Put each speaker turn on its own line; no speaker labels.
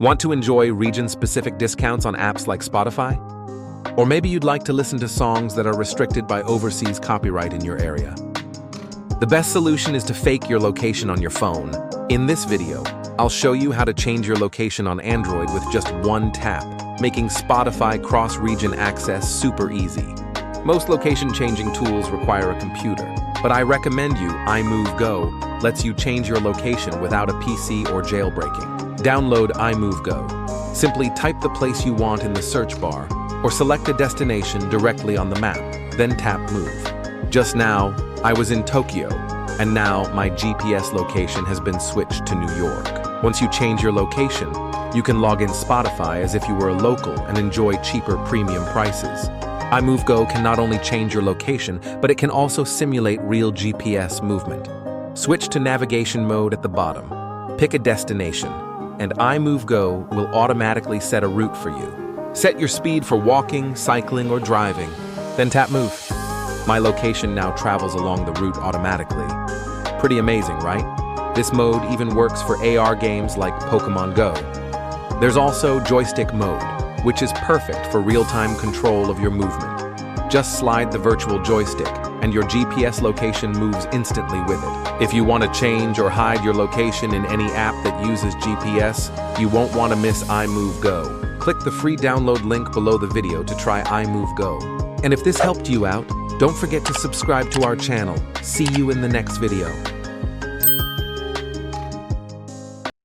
Want to enjoy region-specific discounts on apps like Spotify? Or maybe you'd like to listen to songs that are restricted by overseas copyright in your area. The best solution is to fake your location on your phone. In this video, I'll show you how to change your location on Android with just one tap, making Spotify cross-region access super easy. Most location-changing tools require a computer, but I recommend iMoveGo lets you change your location without a PC or jailbreaking. Download iMoveGo. Simply type the place you want in the search bar, or select a destination directly on the map, then tap Move. Just now, I was in Tokyo, and now my GPS location has been switched to New York. Once you change your location, you can log in Spotify as if you were a local and enjoy cheaper premium prices. iMoveGo can not only change your location, but it can also simulate real GPS movement. Switch to navigation mode at the bottom. Pick a destination, and iMoveGo will automatically set a route for you. Set your speed for walking, cycling, or driving, then tap Move. My location now travels along the route automatically. Pretty amazing, right? This mode even works for AR games like Pokemon Go. There's also joystick mode, which is perfect for real-time control of your movement. Just slide the virtual joystick, and your GPS location moves instantly with it. If you want to change or hide your location in any app that uses GPS, you won't want to miss iMoveGo. Click the free download link below the video to try iMoveGo. And if this helped you out, don't forget to subscribe to our channel. See you in the next video.